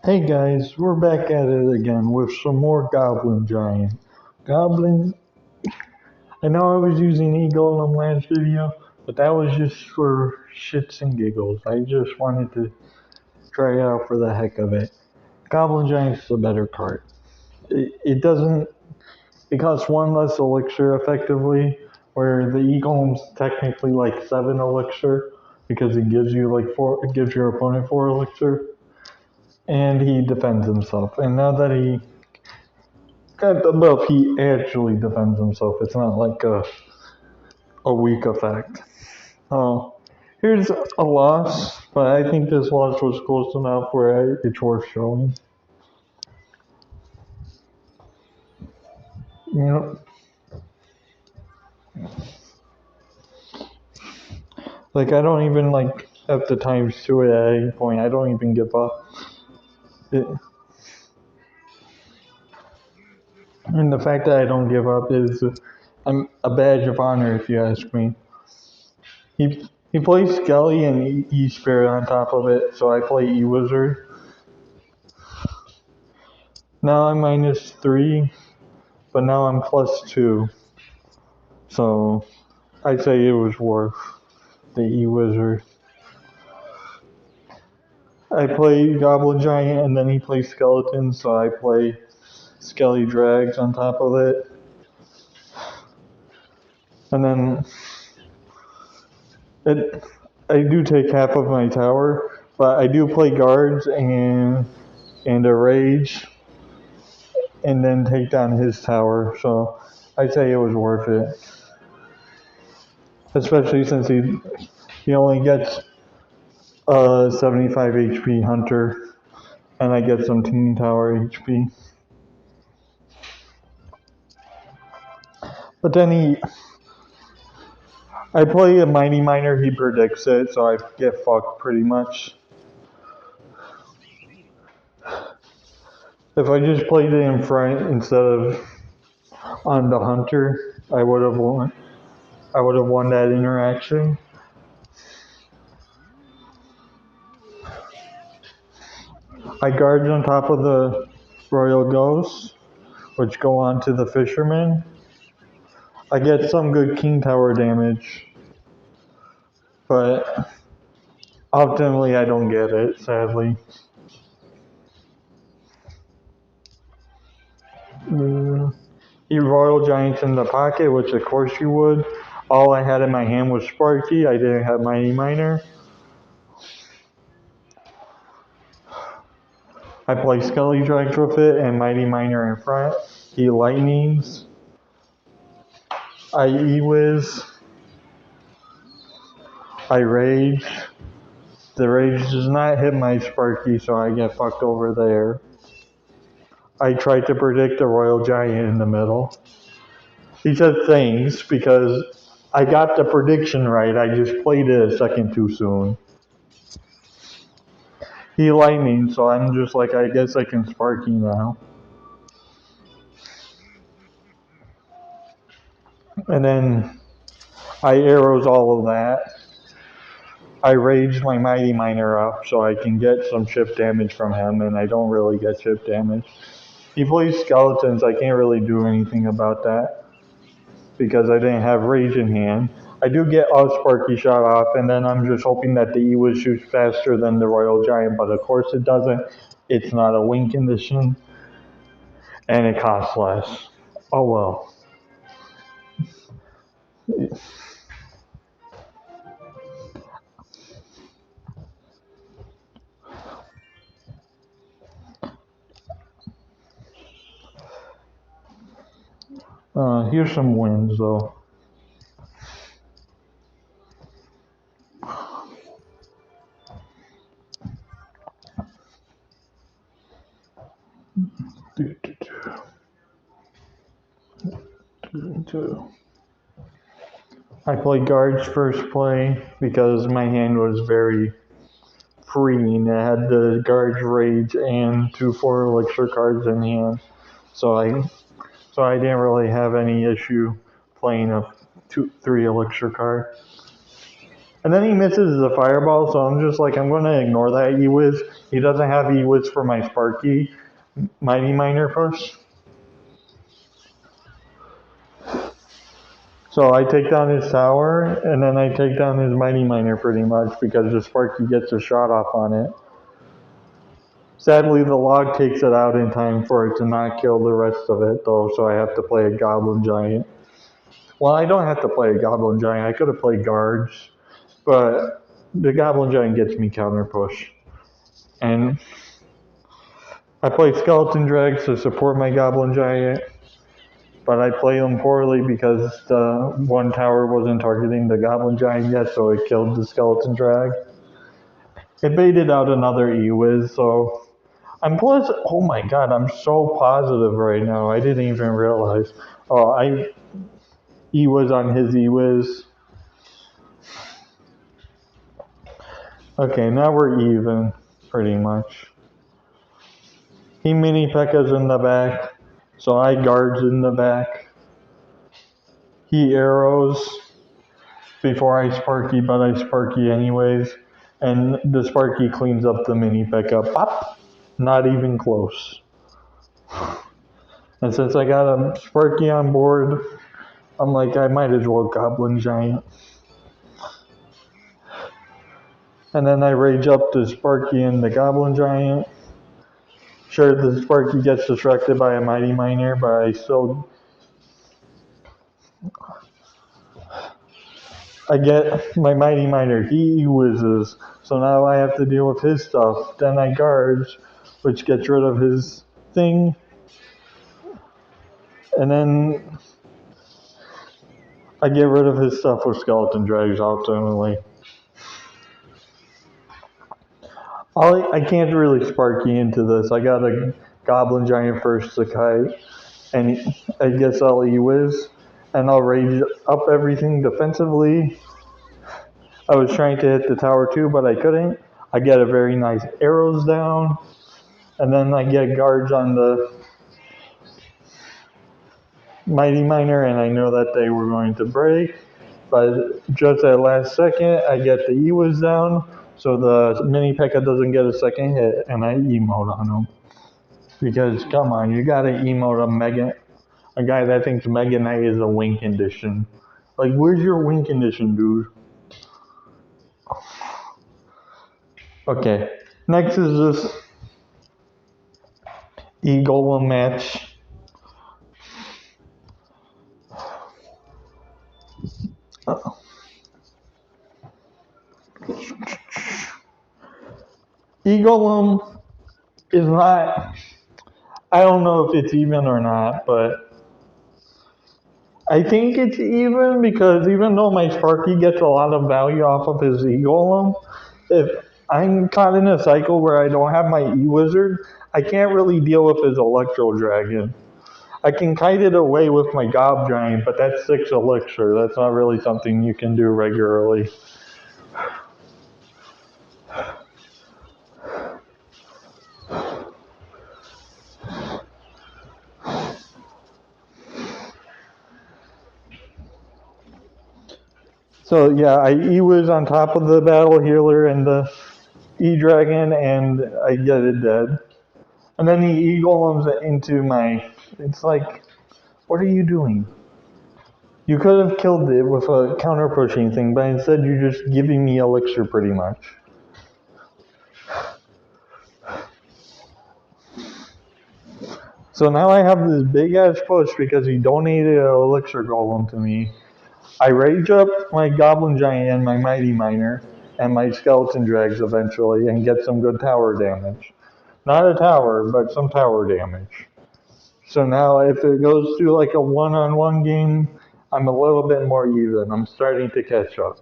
Hey guys, we're back at it again with some more Goblin Giant. Goblin, I know I was using Eagle in the last video, but that was just for shits and giggles. I just wanted to try it out for the heck of it. Goblin Giant's a better card. It doesn't, it costs one less elixir effectively, where the Eagle's technically like 7 elixir because it gives you like 4, it gives your opponent 4 elixir, and he defends himself. And now that he got the buff, he actually defends himself. It's not like a weak effect. Oh, here's a loss, but I think this loss was close enough where it's worth showing. You know, like I don't even like have the times to it at any point. I don't even give up. It, and the fact that I don't give up is a badge of honor, if you ask me. He plays Skelly and E Spirit on top of it, so I play E Wizard. Now I'm -3, but now I'm +2. So I'd say it was worth the E-Wizard. I play Goblin Giant and then he plays Skeleton, so I play Skelly Drags on top of it. And then it, I do take half of my tower, but I do play guards and a rage and then take down his tower, so I'd say it was worth it. Especially since he only gets 75 HP Hunter, and I get some Teen Tower HP. But then I play a Mighty Miner, he predicts it, so I get fucked pretty much. If I just played it in front instead of on the Hunter, I would have won. I would have won that interaction. I guard on top of the Royal Ghosts, which go on to the Fisherman. I get some good King Tower damage, but ultimately I don't get it, sadly. He Royal Giants in the pocket, which of course you would. All I had in my hand was Sparky. I didn't have Mighty Miner. I play Skelly Drags with it and Mighty Miner in front. He Lightnings. I E-Wiz. I Rage. The Rage does not hit my Sparky, so I get fucked over there. I tried to predict a Royal Giant in the middle. He said things because I got the prediction right. I just played it a second too soon. He Lightning, so I'm just like, I guess I can Sparky now. And then I arrows all of that. I rage my Mighty Miner up so I can get some chip damage from him, and I don't really get chip damage. He plays Skeletons, I can't really do anything about that because I didn't have Rage in hand. I do get a Sparky shot off, and then I'm just hoping that the E-Wiz shoots faster than the Royal Giant, but of course it doesn't. It's not a win condition, and it costs less. Oh well. Here's some wins though. I played guards first play because my hand was very free and it had the guards rage and 2 4 elixir cards in hand. So I didn't really have any issue playing a 2 3 elixir card. And then he misses the fireball, so I'm just like, I'm going to ignore that E-Wiz. He doesn't have E-Wiz for my Sparky Mighty Miner push. So I take down his tower, and then I take down his Mighty Miner pretty much, because the Sparky gets a shot off on it. Sadly, the log takes it out in time for it to not kill the rest of it, though, so I have to play a Goblin Giant. Well, I don't have to play a Goblin Giant. I could have played guards, but the Goblin Giant gets me counter push. And I play Skeleton Drags to support my Goblin Giant, but I play them poorly because the one tower wasn't targeting the Goblin Giant yet, so it killed the Skeleton Drag. It baited out another E-Wiz, so I'm plus. Oh my god, I'm so positive right now. I didn't even realize. Oh, E-Wiz on his E-Wiz. Okay, now we're even, pretty much. He mini P.E.K.K.A.'s in the back, so I guards in the back. He arrows before I Sparky, but I Sparky anyways. And the Sparky cleans up the mini P.E.K.K.A. Pop! Not even close. And since I got a Sparky on board, I'm like, I might as well Goblin Giant. And then I rage up the Sparky and the Goblin Giant. Sure, the Sparky gets distracted by a Mighty Miner, but I get my Mighty Miner. He whizzes, so now I have to deal with his stuff. Then I guards, which gets rid of his thing. And then I get rid of his stuff with Skeleton Drags ultimately. I can't really Sparky into this. I got a Goblin Giant first to kite, and I guess I'll E-Wiz, and I'll rage up everything defensively. I was trying to hit the tower too, but I couldn't. I get a very nice arrows down, and then I get guards on the Mighty Miner, and I know that they were going to break. But just at last second, I get the E-Wiz down, so the mini P.E.K.K.A. doesn't get a second hit, and I emote on him. Because, come on, you gotta emote a guy that thinks Mega Knight is a win condition. Like, where's your win condition, dude? Okay, next is this E-Golem match. E-Golem is not, I don't know if it's even or not, but I think it's even because even though my Sparky gets a lot of value off of his E-Golem, if I'm caught in a cycle where I don't have my E-Wizard, I can't really deal with his Electro Dragon. I can kite it away with my Gob Giant, but that's 6 elixir. That's not really something you can do regularly. So yeah, I E-Wiz on top of the Battle Healer and the E-Dragon, and I get it dead. And then the E-Golems into my... It's like, what are you doing? You could have killed it with a counter-pushing thing, but instead you're just giving me elixir pretty much. So now I have this big-ass push because he donated an elixir golem to me. I rage up my Goblin Giant and my Mighty Miner and my Skeleton Drags eventually and get some good tower damage. Not a tower, but some tower damage. So now if it goes to like a one-on-one game, I'm a little bit more even. I'm starting to catch up.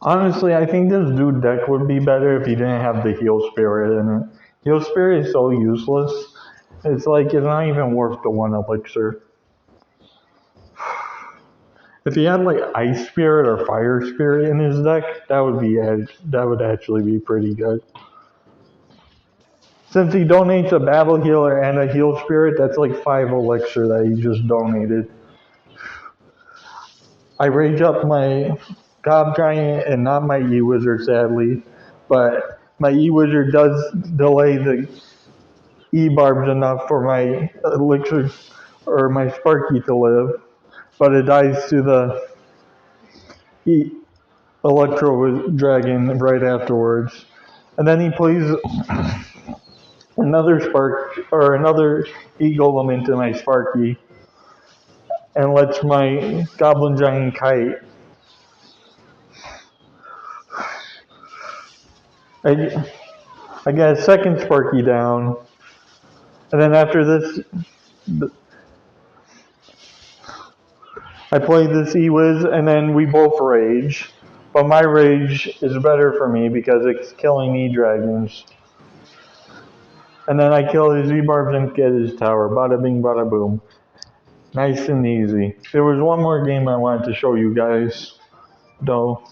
Honestly, I think this dude deck would be better if he didn't have the Heal Spirit in it. Heal Spirit is so useless. It's like it's not even worth the 1 elixir. If he had like Ice Spirit or Fire Spirit in his deck, that would actually be pretty good. Since he donates a battle healer and a heal spirit, that's like 5 elixir that he just donated. I rage up my Gob Giant and not my E-Wizard, sadly. But my E-Wizard does delay the E-Barbs enough for my elixir or my Sparky to live. But it dies to the Electro Dragon right afterwards. And then he plays another Spark or another E-Golem into my Sparky and lets my Goblin Giant kite. I get a second Sparky down, and then after this, I play this E-Wiz, and then we both rage. But my rage is better for me because it's killing E-Dragons. And then I kill his E-Barbs and get his tower. Bada bing, bada boom. Nice and easy. There was one more game I wanted to show you guys, though.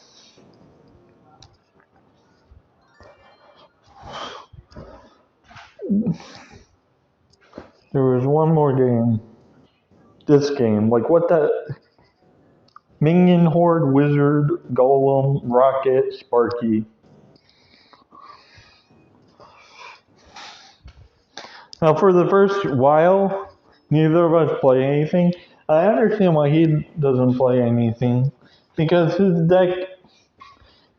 There was one more game. This game. Like, what the... Minion Horde, Wizard, Golem, Rocket, Sparky. Now, for the first while, neither of us play anything. I understand why he doesn't play anything. Because his deck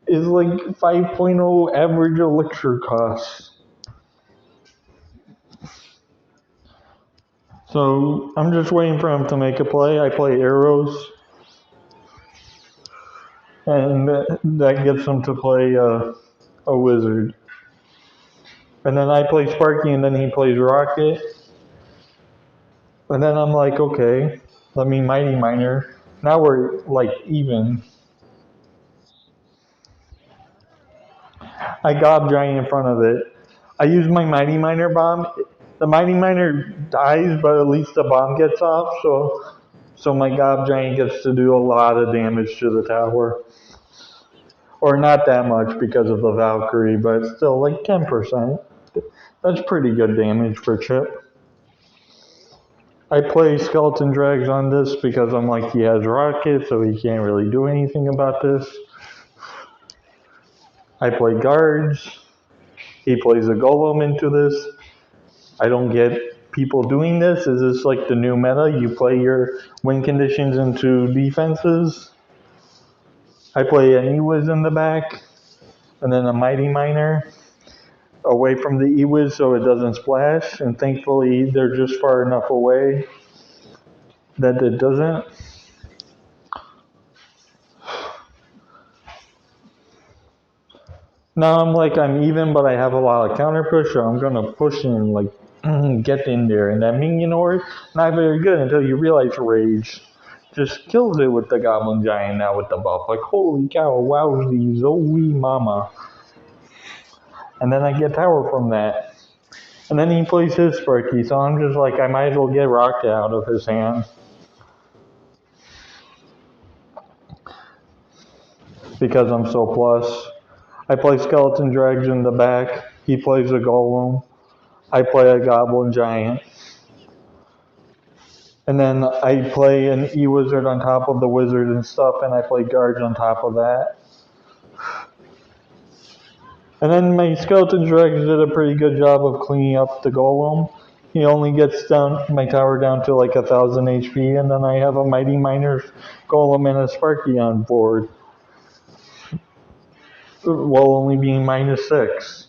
is like 5.0 average elixir costs. So, I'm just waiting for him to make a play. I play arrows. And that gets him to play a wizard. And then I play Sparky, and then he plays Rocket. And then I'm like, okay, let me Mighty Miner. Now we're like even. I Gob Giant in front of it. I use my Mighty Miner bomb. The Mighty Miner dies, but at least the bomb gets off. So my Gob Giant gets to do a lot of damage to the tower. Or not that much because of the Valkyrie, but still like 10%. That's pretty good damage for Chip. I play Skeleton Drags on this because I'm like, he has Rocket, so he can't really do anything about this. I play Guards. He plays a Golem into this. I don't get people doing this. Is this like the new meta? You play your win conditions into defenses. I play an E-Wiz in the back, and then a Mighty Miner away from the E-Wiz so it doesn't splash, and thankfully they're just far enough away that it doesn't. Now I'm even, but I have a lot of counter push, so I'm gonna push and like get in there. And that minion horde, not very good until you realize Rage just kills it with the Goblin Giant now with the buff. Like, holy cow, wowzy, Zoe mama. And then I get tower from that. And then he plays his Sparky, so I'm just like, I might as well get Rocket out of his hand. Because I'm so plus. I play Skeleton Drags in the back. He plays a Golem. I play a Goblin Giant. And then I play an E-Wizard on top of the Wizard and stuff, and I play Guards on top of that. And then my Skeleton Drags did a pretty good job of cleaning up the Golem. He only gets my tower down to like 1,000 HP, and then I have a Mighty Miner Golem and a Sparky on board. While only being -6.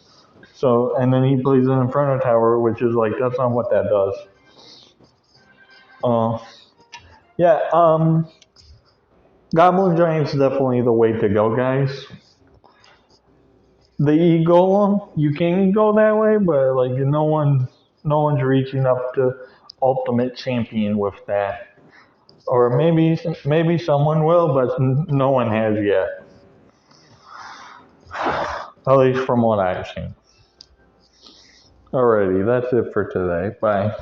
So, and then he plays an Inferno Tower, which is like, that's not what that does. Goblin Giant's definitely the way to go, guys. The E-Golem, you can go that way, but like no one's reaching up to Ultimate Champion with that. Or maybe someone will, but no one has yet. At least from what I've seen. Alrighty, that's it for today. Bye.